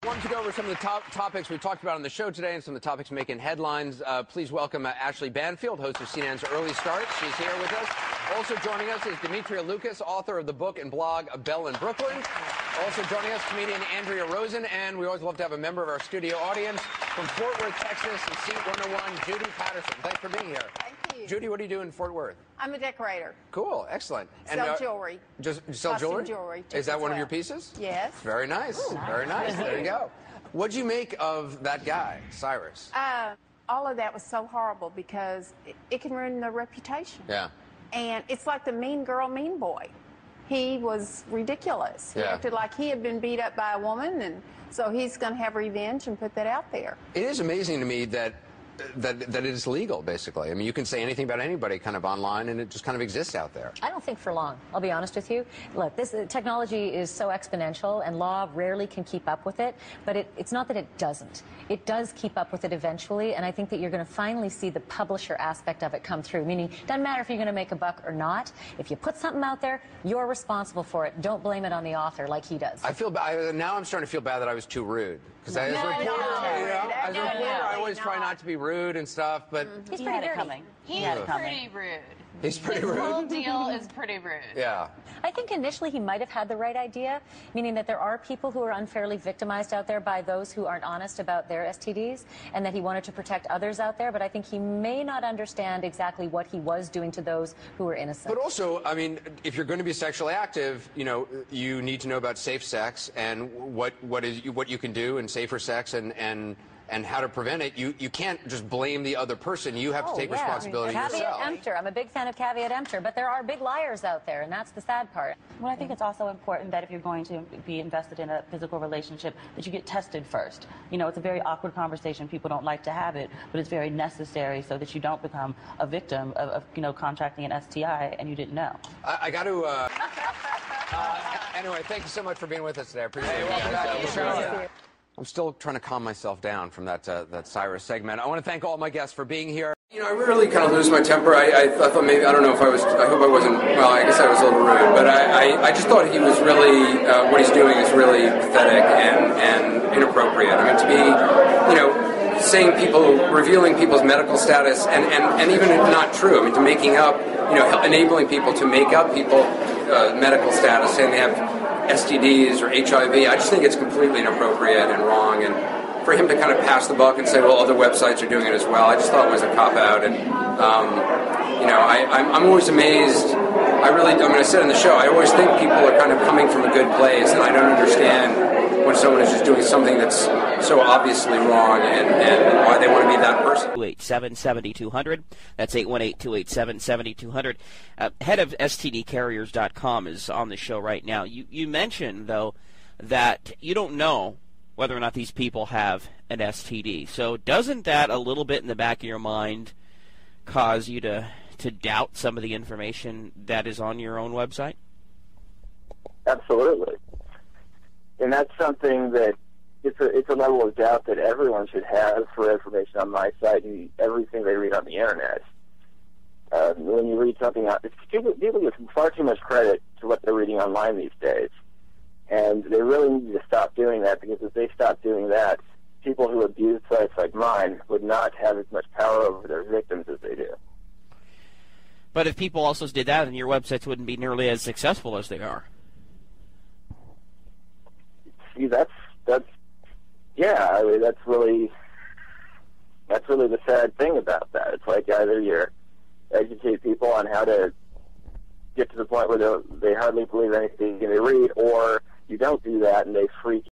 I wanted to go over some of the top topics we talked about on the show today and some of the topics making headlines. Please welcome Ashleigh Banfield, host of CNN's Early Start. She's here with us. Also joining us is Demetria Lucas, author of the book and blog Belle in Brooklyn. Also joining us, comedian Andrea Rosen, and we always love to have a member of our studio audience from Fort Worth, Texas, and Seat 101, Judy Patterson. Thanks for being here. Thank you. Judy, what do you do in Fort Worth? I'm a decorator. Cool, excellent. And Sell jewelry. Just sell Custom jewelry? jewelry. Is that one of your pieces? Yes. Very nice. Ooh, very nice. There you go. What'd you make of that guy, Cyrus? All of that was so horrible because it can ruin their reputation. Yeah. And it's like the mean girl, mean boy. He was ridiculous. He acted like he had been beat up by a woman, and so he's going to have revenge and put that out there. It is amazing to me that it is legal, basically. I mean, you can say anything about anybody kind of online, and it just kind of exists out there. I don't think for long, I'll be honest with you. Look, this technology is so exponential, and law rarely can keep up with it, but it's not that it doesn't. It does keep up with it eventually, and I think that you're going to finally see the publisher aspect of it come through, meaning it doesn't matter if you're going to make a buck or not. If you put something out there, you're responsible for it. Don't blame it on the author like he does. I feel bad. Now I'm starting to feel bad that I was too rude. Because as a reporter, I always try not to be rude and stuff, but he's pretty dirty. He's pretty rude. He's pretty rude. His whole deal is pretty rude. Yeah. I think initially he might have had the right idea, meaning that there are people who are unfairly victimized out there by those who aren't honest about their STDs, and that he wanted to protect others out there, but I think he may not understand exactly what he was doing to those who were innocent. But also, I mean, if you're going to be sexually active, you know, you need to know about safe sex and what you can do in safer sex and how to prevent it. You can't just blame the other person. You have to take responsibility yourself. Caveat emptor. I'm a big fan of caveat emptor, but there are big liars out there, and that's the sad part. Well, I think it's also important that if you're going to be invested in a physical relationship, that you get tested first. You know, it's a very awkward conversation. People don't like to have it, but it's very necessary so that you don't become a victim of you know, contracting an STI and you didn't know. I got to... anyway, thank you so much for being with us today. I appreciate it. Welcome back to the show. I'm still trying to calm myself down from that Cyrus segment. I want to thank all my guests for being here. You know, I really kind of lose my temper. I thought maybe, I don't know if I was, I hope I wasn't, well, I guess I was a little rude, but I just thought he was really, what he's doing is really pathetic and inappropriate. I mean, to be, you know, saying revealing people's medical status and even not true. I mean, to making up, you know, enabling people to make up people's medical status, saying they have STDs or HIV. I just think it's completely inappropriate and wrong, and for him to kind of pass the buck and say, well, other websites are doing it as well, I just thought it was a cop-out, and you know, I'm always amazed. I mean, I said in the show, I always think people are kind of coming from a good place, and I don't understand when someone is just doing something that's so obviously wrong and why they want to be that person. 287-7200. That's 818-287-7200. Head of STDcarriers.com is on the show right now. You mentioned, though, that you don't know whether or not these people have an STD. So doesn't that a little bit in the back of your mind cause you to doubt some of the information that is on your own website? Absolutely. And that's something that it's a level of doubt that everyone should have for information on my site and everything they read on the internet. When you read something out, people give far too much credit to what they're reading online these days. And they really need to stop doing that, because if they stop doing that, people who abuse sites like mine would not have as much power over their victims as they do. But if people also did that, then your websites wouldn't be nearly as successful as they are. See, that's yeah. I mean, that's really the sad thing about that. It's like either you educate people on how to get to the point where they hardly believe anything they read, or you don't do that and they freak